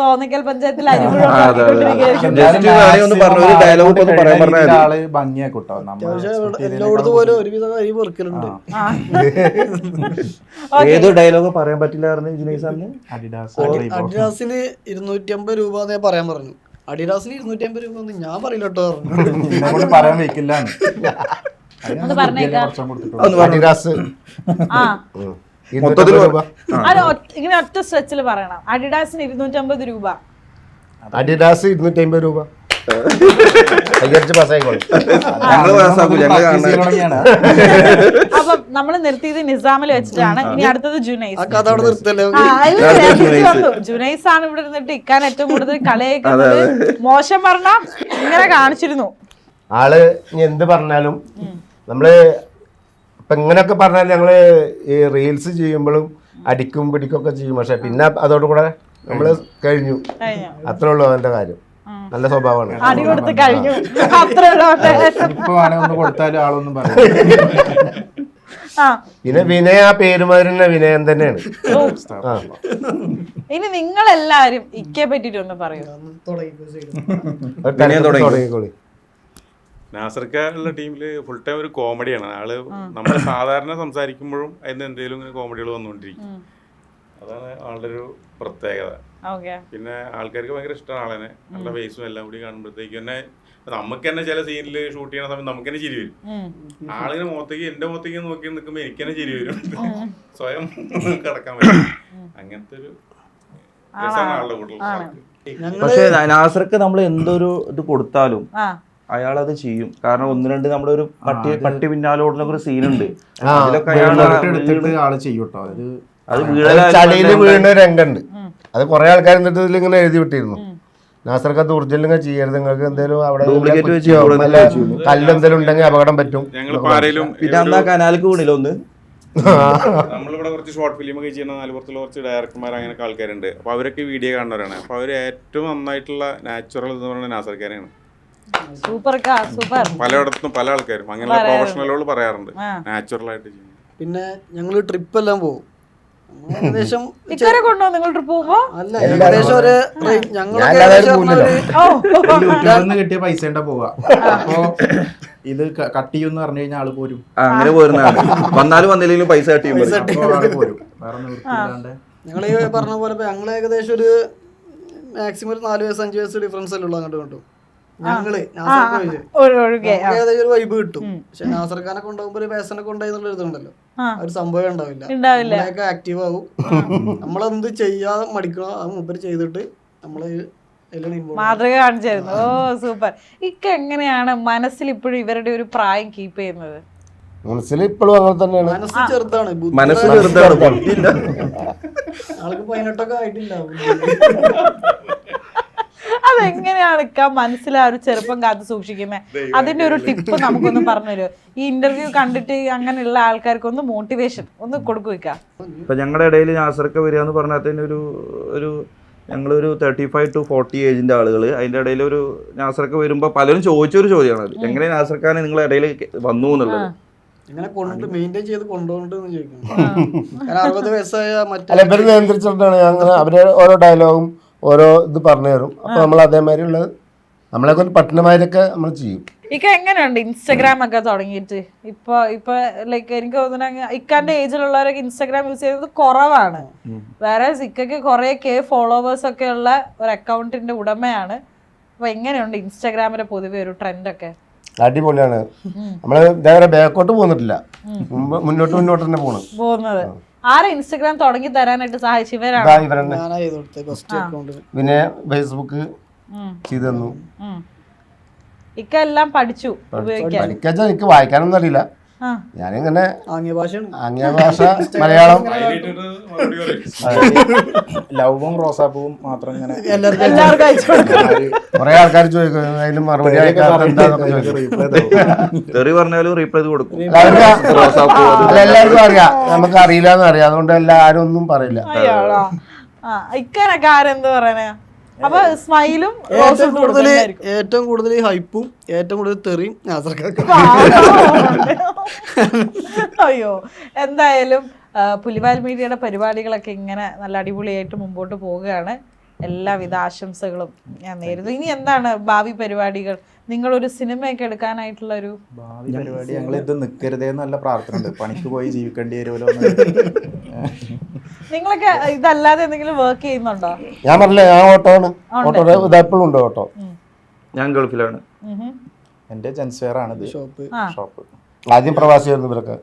തോന്നിക്കൽ പഞ്ചായത്തിൽ ആള് ഭംഗിയാക്കൂട്ടോ. എല്ലായിടത്തും പോലെ ഒരുവിധ കാര്യം വെറുക്കലുണ്ട്. ഏതോ ഡയലോഗ് പറയാൻ പറ്റില്ല ജുനൈസാമിന്. അഡിഡാസിന് 250 രൂപ എന്നേ പറയാൻ പറഞ്ഞു. അഡിഡാസിന് 250 രൂപ എന്ന് ഞാൻ പറയില്ല കേട്ടോ പറഞ്ഞു. പറയാൻ വെക്കില്ല. ഇങ്ങനെ ഒറ്റ സ്ട്രെച്ചിൽ പറയണം. അഡിഡാസിന് 250 രൂപ. അഡിഡാസ് 250 രൂപ. അപ്പൊ നമ്മള് നിർത്തിയത് നിസാമിൽ വെച്ചിട്ടാണ്. ഇനി അടുത്തത് ജുനൈസ്. ജുനൈസ് ആണ് ഇവിടെ ഇരുന്നിട്ട് ഇക്കാൻ ഏറ്റവും കൂടുതൽ കളിയാക്കുന്നത്. മോശം പറഞ്ഞ ഇങ്ങനെ കാണിച്ചിരുന്നു ആള്. ഇനി എന്ത് പറഞ്ഞാലും നമ്മള് ഇപ്പൊ ഇങ്ങനെയൊക്കെ പറഞ്ഞാൽ ഞങ്ങള് ഈ റീൽസ് ചെയ്യുമ്പോഴും അടിക്കും പിടിക്കൊക്കെ ചെയ്യും, പക്ഷെ പിന്നെ അതോടുകൂടെ നമ്മള് കഴിഞ്ഞു. അത്രേ ഉള്ളൂ അവന്റെ കാര്യം. നല്ല സ്വഭാവമാണ്. അടി കൊടുത്ത് കഴിഞ്ഞു, അത്രേ ഉള്ളൂ. ഇപ്പൊ ഒന്ന് കൊടുത്താലും ആളൊന്നും പറയും. പിന്നെ വിനയ ആ പേരുമാതിരി വിനയൻ തന്നെയാണ്. ഇനി നിങ്ങൾ എല്ലാവരും ഇക്കയെ പറ്റിട്ടൊന്ന് പറയൂ. തുടങ്ങിക്കോളി. നാസർക്കാരുള്ള ടീമില് ഫുൾ ടൈം ഒരു കോമഡിയാണ് ആള്. നമ്മൾ സാധാരണ സംസാരിക്കുമ്പോഴും അതിന് എന്തെങ്കിലും ഇങ്ങനെ കോമഡികൾ വന്നുകൊണ്ടിരിക്കും. അതാണ് ആളുടെ ഒരു പ്രത്യേകത. പിന്നെ ആൾക്കാർക്ക് ഭയങ്കര ഇഷ്ടമാണ് ആളെന്നെ. നല്ല ഫേസും എല്ലാം കൂടി കാണുമ്പോഴത്തേക്ക് തന്നെ നമുക്ക് തന്നെ ചില സീനിൽ ഷൂട്ട് ചെയ്യണ സമയത്ത് നമുക്ക് തന്നെ ചിരി വരും. ആളിങ്ങനെ മുഖത്തേക്ക് എന്റെ മുഖത്തേക്ക് നോക്കി നിൽക്കുമ്പോ എനിക്ക് തന്നെ ചിരി വരും. സ്വയം കിടക്കാൻ പറ്റും. അങ്ങനത്തെ ഒരു രസമാണ് ആളുടെ കൂടുതൽ. പക്ഷെ നാസർക്ക് നമ്മൾ എന്തൊരു ഇത് കൊടുത്താലും അയാളത് ചെയ്യും. കാരണം 1-2 നമ്മുടെ ഒരു പട്ടി പിന്നാലെ ഓടുന്ന ഒരു സീനുണ്ട്. അതിലൊക്കെ ആള് ചെയ്യൂട്ടോ. അത് ചളിയില് വീണ രംഗുണ്ട്. അത് കുറെ ആൾക്കാർ എന്നിട്ട് ഇങ്ങനെ എഴുതി വിട്ടിരുന്നു, നാസർക്കത്ത് ഒറിജിനൽ ചെയ്യരുത്, നിങ്ങൾക്ക് എന്തെങ്കിലും അവിടെ കല്ലെന്തെങ്കിലും ഉണ്ടെങ്കിൽ അപകടം പറ്റും. പിന്നെ അന്ന് ആ കനാലിക്ക് വീണില്ല ഒന്ന്. നമ്മളിവിടെ കുറച്ച് ഷോർട്ട് ഫിലിം ഒക്കെ ചെയ്യുന്ന നാലുപുറത്തുള്ള കുറച്ച് ഡയറക്ടർമാർ അങ്ങനെയൊക്കെ ആൾക്കാരുണ്ട്. അപ്പൊ അവരൊക്കെ വീഡിയോ കാണുന്നവരാണ്. അപ്പൊ അവര് ഏറ്റവും നന്നായിട്ടുള്ള നാച്ചുറൽ എന്ന് പറയുന്നത് നാസർക്കാരെയാണ്. പലയിടത്തും പല ആൾക്കാരും അങ്ങനെ പ്രൊഫഷണലുകൾ പറയാറുണ്ട് നാച്ചുറൽ ആയിട്ട് ചെയ്യും. പിന്നെ ഞങ്ങള് ട്രിപ്പ് എല്ലാം പോകും. ഏകദേശം അല്ല ഏകദേശം ഒരു യൂട്യൂബിൽ കിട്ടിയ പൈസ പോവാ. അപ്പൊ ഇത് കട്ട് ചെയ്യുമെന്ന് പറഞ്ഞു കഴിഞ്ഞാൽ ആള് പോരും. അങ്ങനെ പോരുന്നതാണ്. വന്നാലും വന്നില്ലെങ്കിലും പൈസ കട്ട് ചെയ്യും. പോരും. വേറെ നിവൃത്തിയില്ലാണ്ട് ഞങ്ങള് പറഞ്ഞ പോലെ ഞങ്ങള് ഏകദേശം ഒരു മാക്സിമം 4 വയസ്സ് 5 വയസ്സ് ഡിഫറൻസ് അല്ലേ ഉള്ളൂ അങ്ങോട്ട് കൊണ്ടും. ഞങ്ങള് ഏകദേശം ഒരു വൈബ് കിട്ടും. പക്ഷെ നാസർഖാനെ കൊണ്ടുപോകുമ്പോ ഒരു പേഴ്സണെ കൊണ്ടുപോയി എന്നുള്ള ഇതുണ്ടല്ലോ, ഒരു സംഭവം ഉണ്ടാവില്ല. ആക്റ്റീവ് ആവും. നമ്മളെന്ത് ചെയ്യാതെ മടിക്കണോ അത് മുമ്പ് ചെയ്തിട്ട് നമ്മള് മാതൃക കാണിച്ചായിരുന്നു. ഓ സൂപ്പർ. ഇക്ക എങ്ങനെയാണ് മനസ്സിൽ ഇപ്പോഴും ഇവരുടെ ഒരു പ്രായം കീപ്പ് ചെയ്യുന്നത്? മനസ്സിൽ ഇപ്പോഴും അങ്ങനെ തന്നെയാണ്. മനസ്സ് ചെറുതാണ്, ആൾക്ക് 18 ആയിട്ടില്ല. അതെങ്ങനെയാണ് ഇക്ക മനസ്സിൽ ആ ഒരു ചെറുപ്പം കാത്തു സൂക്ഷിക്കുന്നത്? അതിന്റെ ഒരു ടിപ്പ് നമുക്കൊന്ന് പറഞ്ഞുതരുമോ? ഈ ഇന്റർവ്യൂ കണ്ടിട്ട് അങ്ങനെയുള്ള ആൾക്കാർക്ക് ഒന്ന് മോട്ടിവേഷൻ ഒന്ന് കൊടുക്കുക. ഇപ്പൊ ഞങ്ങളുടെ ഇടയിൽ നാസർക്ക് വരിക എന്ന് പറഞ്ഞാൽ ഒരു ഞങ്ങളൊരു 35 to 40 ഏജിന്റെ ആളുകൾ. അതിന്റെ ഇടയിൽ ഒരു നാസർക്ക് വരുമ്പോ പലരും ചോദിച്ചൊരു ചോദ്യമാണ് അത്, എങ്ങനെ നാസർഖാനെ നിങ്ങളുടെ ഇടയിൽ വന്നു എന്നുള്ളത്. മെയിൻറ്റെയിൻ ചെയ്ത് കൊണ്ടുപോകണ്ടെന്ന് ചോദിക്കണം. 60 വയസ്സായ ഇവര് നിയന്ത്രിച്ചിട്ടാണ് അങ്ങനെ അവര് ഓരോ ഡയലോഗും ഓരോ ഇത് പറഞ്ഞു തരും. അപ്പൊ നമ്മൾ അതേമാതിരി ഉള്ളത് നമ്മളെ കൊണ്ട് പട്ടണമാരൊക്കെ നമ്മൾ ചെയ്യും. ഇക്ക എങ്ങനെയുണ്ട് ഇൻസ്റ്റാഗ്രാം ഒക്കെ തുടങ്ങിയിട്ട്? ഇപ്പൊ ലൈക്ക് എനിക്ക് തോന്നുന്നു ഇക്കാന്റെ ഏജിലുള്ളവരൊക്കെ ഇൻസ്റ്റാഗ്രാം യൂസ് ചെയ്യുന്നത് കുറവാണ്. വേറെ ഇക്കയ്ക്ക് കുറെ ഫോളോവേഴ്സ് ഒക്കെ ഉള്ള ഒരു അക്കൗണ്ടിന്റെ ഉടമയാണ്. അപ്പൊ എങ്ങനെയുണ്ട് ഇൻസ്റ്റാഗ്രാമിലെ പൊതുവെ ഒരു ട്രെൻഡ് ഒക്കെ? അടിപൊളിയാണ്. നമ്മള് ഇതേവരെ ബാക്കോട്ട് പോന്നിട്ടില്ല, മുന്നോട്ട് തന്നെ പോകുന്നത്. ആരാ ഇൻസ്റ്റഗ്രാം തുടങ്ങി തരാനായിട്ട് സഹായിച്ചു? ഇവരാണ്. ഇവരെന്നെ. ഞാനാ ചെയ്ത് കൊടുത്തത് ഫസ്റ്റ് അക്കൗണ്ട്. പിന്നെ ഫേസ്ബുക്ക് ചെയ്തു തന്നു. ഇക്ക എല്ലാം പഠിച്ചു ഉപയോഗിക്കാൻ. പഠിക്കാച്ചാ എനിക്ക് വായിക്കാനൊന്നും അറിയില്ല. ഞാനിങ്ങനെ ആംഗ്യ ഭാഷയാണ്. ആംഗ്യ ഭാഷ, മലയാളം, ലവും റോസാപ്പൂവും മാത്രം ഇങ്ങനെ എല്ലാവർക്കും അയച്ചു കൊടുക്കും. കുറെ ആൾക്കാർ ചോദിക്കും അതിന് മറുപടി തെറി പറഞ്ഞാലും റീപ്ലൈ ചെയ്ത് കൊടുക്കും. എല്ലാവർക്കും അറിയാം, നമുക്ക് അറിയില്ലാന്ന് അറിയാം, അതുകൊണ്ട് എല്ലാരും ഒന്നും പറയില്ല. അയ്യോടാ. ഇക്കനൊക്കെ ആരെന്ത് പറയാനാ? അപ്പൊ സ്മൈലും ഏറ്റവും കൂടുതൽ ഹൈപ്പും ഏറ്റവും കൂടുതൽ തെറിയും നാസർക്കാർക്ക്. അയ്യോ, എന്തായാലും പുലിവാൽ മീഡിയയുടെ പരിപാടികളൊക്കെ ഇങ്ങനെ നല്ല അടിപൊളിയായിട്ട് മുമ്പോട്ട് പോവുകയാണ്. എല്ലാവിധ ആശംസകളും ഞാൻ നേരുന്നു. ഇനി എന്താണ് ഭാവി പരിപാടികൾ? നിങ്ങളൊരു സിനിമയൊക്കെ എടുക്കാനായിട്ടുള്ള ഒരു ഭാവി പരിപാടി? ഞങ്ങൾ ഇത് നിൽക്കരുതേന്ന് നല്ല പ്രാർത്ഥന ഉണ്ട്. പണിക്ക് പോയി ജീവിക്കേണ്ടി വരുമല്ലോ. നിങ്ങളൊക്കെ ഇതല്ലാതെ എന്തെങ്കിലും വർക്ക് ചെയ്യുന്നുണ്ടോ? ഞാൻ പറഞ്ഞില്ലേ, ഞാൻ ഓട്ടോയാണ്. ഓട്ടോയുടെ ഇതെപ്പോഴും ഉണ്ട് ഓട്ടോ. ഞാൻ ഗൾഫിലാണ്. എന്റെ ജെൻസ്വെയർ ആണ് ഇത് ഷോപ്പ്. ആദ്യം പ്രവാസിയായിരുന്നു ഇവരൊക്കെ.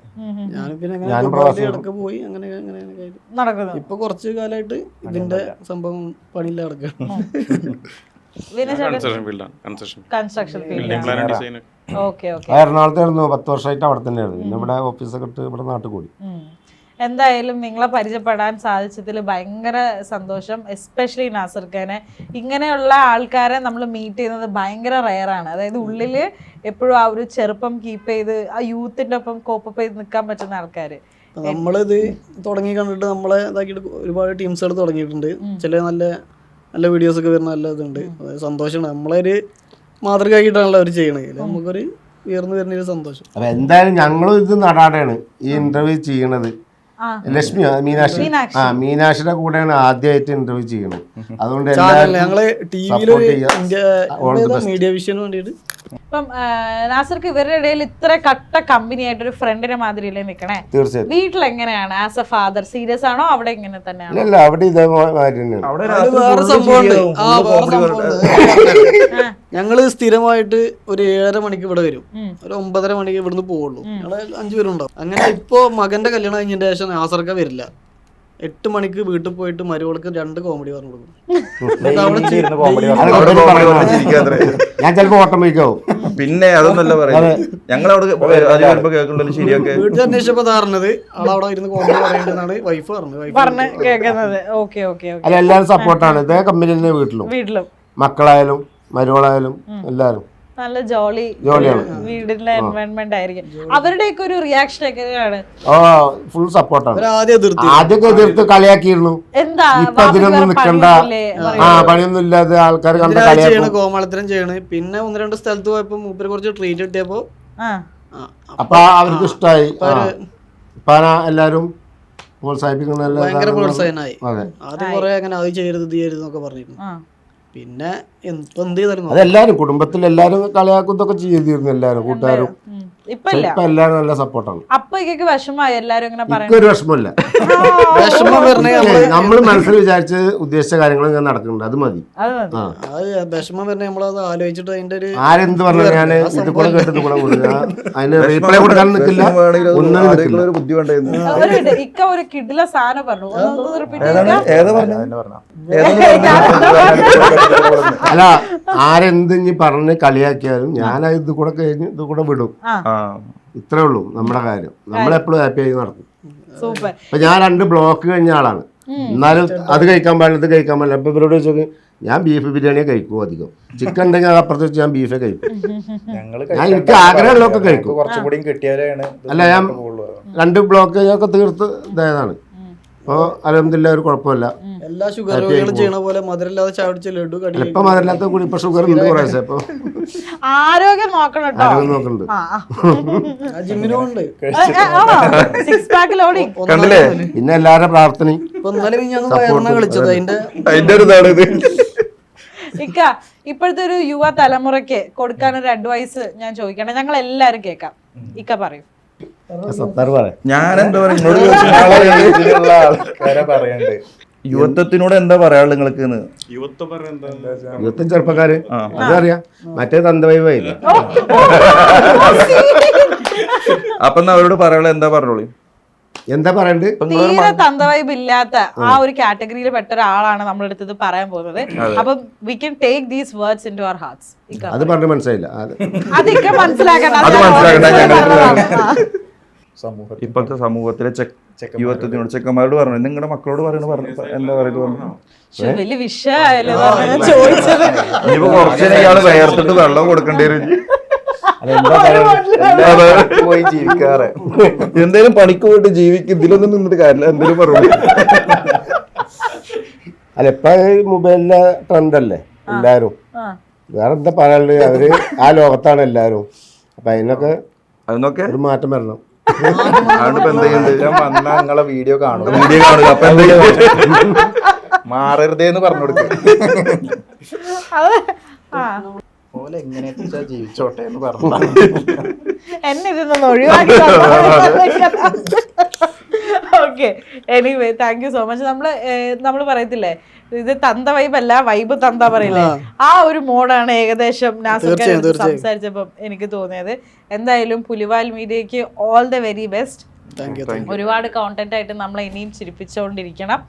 ഞാനും പ്രവാസി ഇടയ്ക്ക് പോയി അങ്ങനെ നടക്കുന്നു. ഇപ്പൊ കുറച്ച് കാലമായിട്ട് ഇതിന്റെ സംഭവം പണിയില്ല നടക്കുകയാണ്. കൺസ്ട്രക്ഷൻ എറണാകുളത്തായിരുന്നു 10 വർഷമായിട്ട് അവിടെ തന്നെയായിരുന്നു. പിന്നെ ഇവിടെ ഓഫീസൊക്കെ ഇട്ട് ഇവിടെ നാട്ടിൽ കൂടി. എന്തായാലും നിങ്ങളെ പരിചയപ്പെടാൻ സാധിച്ചതിൽ ഭയങ്കര സന്തോഷം. എസ്പെഷ്യലി നാസർ ഖാനെ. ഇങ്ങനെയുള്ള ആൾക്കാരെ നമ്മൾ മീറ്റ് ചെയ്യുന്നത് ഭയങ്കര റെയറാണ്. അതായത് ഉള്ളിൽ എപ്പോഴും ആ ഒരു ചെറുപ്പം കീപ്പ് ചെയ്ത് ആ യൂത്തിൻ്റെ ഒപ്പം കോപ്പപ്പ് ചെയ്ത് നിൽക്കാൻ പറ്റുന്ന ആൾക്കാർ. നമ്മളിത് തുടങ്ങി കണ്ടിട്ട് നമ്മളെ ഇതാക്കിയിട്ട് ഒരുപാട് ടീംസുകൾ തുടങ്ങിയിട്ടുണ്ട്. ചില നല്ല നല്ല വീഡിയോസൊക്കെ വരുന്ന നല്ല ഇതുണ്ട്. സന്തോഷമാണ്. നമ്മളൊരു മാതൃകയായിട്ടാണല്ലോ അവർ ചെയ്യണത്. നമുക്കൊരു ഉയർന്നു വരുന്നൊരു സന്തോഷം. അപ്പൊ എന്തായാലും ഞങ്ങളും ഇത് നടാടാണ് ഈ ഇന്റർവ്യൂ ചെയ്യണത്. ലക്ഷ്മി മീനാക്ഷിയുടെ കൂടെയാണ് ആദ്യമായിട്ട് ഇന്റർവ്യൂ ചെയ്യണത്. അതുകൊണ്ട് ഞങ്ങള് മീഡിയ വിഷന് വേണ്ടിയിട്ട് ഇപ്പം നാസർക്ക് ഇവരുടെ ഇടയിൽ ഇത്ര കട്ട കമ്പനി ആയിട്ട് ഒരു ഫ്രണ്ടിനെ മാതിരിയല്ലേ നിക്കണേ? തീർച്ചയായും. വീട്ടിൽ എങ്ങനെയാണ് ആസ് എ ഫാദർ? സീരിയസ് ആണോ? അവിടെ ഇങ്ങനെ തന്നെയാണ്? അല്ല, അവിടെ ഇതേമാതിരി തന്നെയാണ്. വേറെ സംഭവമുണ്ട്. ഞങ്ങള് സ്ഥിരമായിട്ട് ഒരു 7:30 മണിക്ക് ഇവിടെ വരും, ഒരു 9:30 മണിക്ക് ഇവിടുന്ന് പോവുള്ളൂ. ഞങ്ങള് 5 പേരുണ്ടാവും. അങ്ങനെ ഇപ്പൊ മകന്റെ കല്യാണം കഴിഞ്ഞതിന്റെ ശേഷം നാസർക്ക വരില്ല. 8 മണിക്ക് വീട്ടിൽ പോയിട്ട് മരുവൾക്ക് 2 കോമഡി പറഞ്ഞു കൊടുക്കും. ഞാൻ ചിലപ്പോ ഓട്ടോമാറ്റിക്കാവും. പിന്നെ അതൊന്നല്ല പറയുന്നത്, ഞങ്ങളവിടെ ശരിയൊക്കെ വീട്ടിൽ അന്വേഷിച്ചപ്പോ പറഞ്ഞത് ആളവിടെ ഇരുന്ന് കോമഡി പറയേണ്ടതാണ് വൈഫ് പറഞ്ഞത്. അല്ല, എല്ലാരും സപ്പോർട്ടാണ്. ഇതേ കമ്പനി തന്നെ വീട്ടിലും മക്കളായാലും മരുവളായാലും എല്ലാരും നല്ല ജോളിയാണ്. വീടിന്റെ എൻവയോൺമെന്റ് ആയിരിക്കും. അവരുടെയൊക്കെ ഒരു റിയാക്ഷൻ എങ്ങനെയാണ്? ഫുൾ സപ്പോർട്ടാണ്. ആദ്യമൊക്കെ എതിർത്ത് കളിയാക്കിയിരുന്നു. എന്താ ഇപ്പൊ അതിനൊന്നും നിക്കണ്ട, പണിയൊന്നും ഇല്ലാതെ ആൾക്കാർ ചെയ്യണ കോമാളിത്തരം ചെയ്യണ്. പിന്നെ 1-2 സ്ഥലത്ത് പോയപ്പോ മൂപ്പര് കുറച്ച് ട്രീറ്റ് കിട്ടിയപ്പോ അപ്പൊ അവർക്ക് ഇഷ്ടമായി. ഇപ്പൊ എല്ലാരും പ്രോത്സാഹിപ്പിക്കുന്ന ഭയങ്കര പ്രോത്സാഹനമായി. ആദ്യം കുറെ അങ്ങനെ അത് ചെയ്യരുത് ഇത് ചെയ്യരുത് എന്നൊക്കെ പറഞ്ഞിരുന്നു. പിന്നെ എന്ത് ചെയ്താലും അതെല്ലാരും കുടുംബത്തിൽ എല്ലാരും കളിയാക്കുന്നതൊക്കെ ചെയ്തിരുന്നു. എല്ലാരും കൂട്ടുകാരും ഇപ്പൊ എല്ലാരും നല്ല സപ്പോർട്ടാണ്. അപ്പൊക്ക് വിഷമായി എല്ലാരും ഒരു വിഷമമില്ല. നമ്മള് മനസ്സിൽ വിചാരിച്ച് ഉദ്ദേശിച്ച കാര്യങ്ങൾ ഇങ്ങനെ നടക്കുന്നുണ്ട്, അത് മതി. വിഷമം വരണേ നമ്മളത് ആലോചിച്ചിട്ട് അതിന്റെ ഒരു ആരെന്ത് പറഞ്ഞു ഞാൻ ഇത് കൂടെ കേട്ടത് കൂടെ അതിന് റീപ്ലൈ കൊടുക്കാൻ നിൽക്കില്ല, ഒന്നും നിൽക്കില്ല. ബുദ്ധി വേണ്ടായിരുന്നു. ഇക്ക ഒരു കിഡിലെ സാധനം പറഞ്ഞു. അല്ല, ആരെന്ത് ഇനി പറഞ്ഞ് കളിയാക്കിയാലും ഞാൻ ഇത് കൂടെ കഴിഞ്ഞ് ഇത് കൂടെ വിടും. ഇത്രേ ഉള്ളൂ നമ്മുടെ കാര്യം. നമ്മളെപ്പോഴും ഹാപ്പി ആയി നടക്കും. അപ്പൊ ഞാൻ 2 ബ്ലോക്ക് കഴിഞ്ഞ ആളാണ്. എന്നാലും അത് കഴിക്കാൻ പാടില്ല, ഇത് കഴിക്കാൻ പാടില്ല. അപ്പൊ ഇവരോട് ചോദിച്ചു, ഞാൻ ബീഫ് ബിരിയാണിയെ കഴിക്കും. അധികം ചിക്കൻ ഉണ്ടെങ്കിൽ അപ്പുറത്ത് വെച്ച് ഞാൻ ബീഫേ കഴിക്കും. ഞാൻ എനിക്ക് ആഗ്രഹമുള്ളതൊക്കെ കഴിക്കും. അല്ല, ഞാൻ 2 ബ്ലോക്ക് ഒക്കെ തീർത്ത് ഇതായതാണ്. അപ്പോൾ അൽഹംദുലില്ലാ ഒരു കുഴപ്പമില്ല. എല്ലാ ഷുഗർ രോഗികളും ചെയ്യണ പോലെ മധുരമില്ലാതെ ചാടിച്ച ലഡു കടി. ഇപ്പൊ മധുരമില്ലാത്ത കൂടി ഇപ്പൊ ഷുഗർ ഉണ്ട് കുറേ. ഇപ്പൊ ആരോഗ്യം നോക്കുന്നുണ്ട്. ജിമ്മിനുണ്ട്. കണ്ടില്ലേ? പിന്നെ എല്ലാവരുടെ പ്രാർത്ഥനയും കളിച്ചത് അതിന്റെ ഒരു ഇതാണ് ഇത്. ഇക്ക, ഇപ്പോഴത്തെ ഒരു യുവ തലമുറയ്ക്ക് കൊടുക്കാനൊരു അഡ്വൈസ് ഞാൻ ചോദിക്കണേ, ഞങ്ങൾ എല്ലാരും കേൾക്കാം. ഇക്ക പറയൂ. ഞാൻ എന്താ പറയുക, യുവത്വത്തിനോട് എന്താ പറയാനുള്ളത് നിങ്ങൾക്ക്? യുവത്വം പറഞ്ഞ എന്താ? യുവത്വം ചെറുപ്പക്കാര് അതറിയാം, മറ്റേ തന്തവൈവായില്ല. അപ്പൊ അവരോട് പറയാനുള്ളത് എന്താ പറഞ്ഞോളി? എന്താ പറയണ്ട്? തീരെ തന്തവൈബ് ഇല്ലാത്ത ആ ഒരു കാറ്റഗറിയിൽ പെട്ട ഒരാളാണ് നമ്മളെടുത്ത് ഇത് പറയാൻ പോകുന്നത്. അപ്പം we can take these words into our hearts. അത് പറഞ്ഞ് മനസ്സിലായില്ല. അതൊക്കെ മനസ്സിലാക്കണം. ഇപ്പോഴത്തെ സമൂഹത്തിലെ യുവത്വത്തിനോട് ചെക്കന്മാരോട് പറഞ്ഞു, നിങ്ങളുടെ മക്കളോട് പറഞ്ഞു എന്താ പറയുന്നത് പറഞ്ഞു. വലിയ വിഷയമായാലും ചോദിച്ചത്. ഇനിയിപ്പോ കുറച്ചിനെ ഇയാള് വേർത്തിട്ട് വെള്ളം കൊടുക്കേണ്ടി വരും. പോയി ജീവിക്കാറ്. എന്തേലും പണിക്ക് പോയിട്ട് ജീവിക്കും, ഇതിലൊന്നും നിന്നിട്ട് കാര്യമില്ല. എന്തേലും പറഞ്ഞു. അല്ല, ഇപ്പൊ മൊബൈലിലെ ട്രെൻഡല്ലേ എല്ലാരും. വേറെ എന്താ പറയാനുള്ളത്? അവര് ആ ലോകത്താണ് എല്ലാരും. അപ്പൊ അതിനൊക്കെ ഒരു മാറ്റം വരണം. ഞാൻ വന്നാ നിങ്ങളെ വീഡിയോ കാണും, അപ്പൊ എന്തെങ്കിലും മാറരുതേന്ന് പറഞ്ഞു കൊടുക്കും. പോലെ എങ്ങനെയാ ജീവിച്ചോട്ടെ എന്ന് പറഞ്ഞു എന്നെ ഇതൊന്നും ഒഴിവാക്കി. Okay, anyway thank you so much. നമ്മള് പറയത്തില്ലേ, ഇത് തന്ത വൈബല്ല, വൈബ് തന്ത പറയില്ലേ, ആ ഒരു മോഡാണ് ഏകദേശം നാസർ സംസാരിച്ചപ്പം എനിക്ക് തോന്നിയത്. എന്തായാലും പുലിവാൽ മീഡിയക്ക് ഓൾ ദ വെരി ബെസ്റ്റ്. ഒരുപാട് കോണ്ടന്റ് ആയിട്ട് നമ്മളെ ഇനിയും ചിരിപ്പിച്ചുകൊണ്ടിരിക്കണം.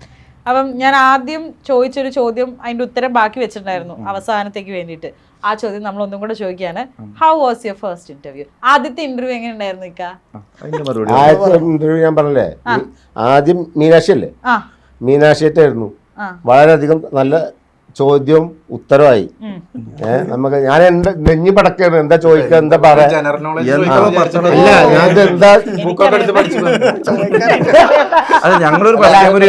അപ്പം ഞാൻ ആദ്യം ചോദിച്ചൊരു ചോദ്യം, അതിന്റെ ഉത്തരം ബാക്കി വെച്ചിട്ടുണ്ടായിരുന്നു അവസാനത്തേക്ക് വേണ്ടിയിട്ട്. ആ ചോദ്യം നമ്മൾ ഒന്നും കൂടെ ചോദിക്കാണ്. How was your first interview? ആദ്യത്തെ ഇന്റർവ്യൂ എങ്ങനെ ഉണ്ടായിരുന്നു? ആദ്യത്തെ ഇന്റർവ്യൂ ഞാൻ പറഞ്ഞല്ലേ, ആദ്യം മീനാക്ഷി അല്ലേ, മീനാക്ഷിയായിട്ടായിരുന്നു. വളരെയധികം നല്ല ചോദ്യവും ഉത്തരവായി. നമുക്ക് ഞാൻ എന്റെ നെഞ്ഞി പടക്കാണ്, എന്താ ചോദിക്കുക, എന്താ പറയാ. അത് ഞങ്ങളൊരു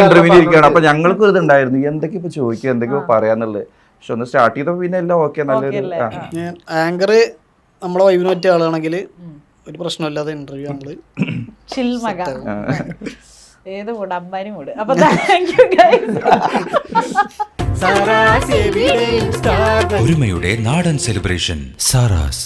ഇന്റർവ്യൂ ഇരിക്കുകയാണ്. അപ്പൊ ഞങ്ങൾക്കും ഇതുണ്ടായിരുന്നു, എന്തൊക്കെ ഇപ്പൊ ചോദിക്കുക, എന്തൊക്കെയോ പറയാന്നുള്ളത്. പക്ഷെ ഒന്ന് സ്റ്റാർട്ട് ചെയ്തപ്പോ പിന്നെ എല്ലാം ഓക്കെ. നല്ലൊരു ആങ്കർ നമ്മളെ വൈബിന് പറ്റിയ ആളാണെങ്കിൽ ഒരു പ്രശ്നമില്ലാതെ ഇന്റർവ്യൂ നമ്മള് ഏത് മൂട്, അമ്പാനി മൂട്. അപ്പൊ താങ്ക് യു ഗൈസ്. ഒരുമയുടെ നാടൻ സെലിബ്രേഷൻ സാറാസ്.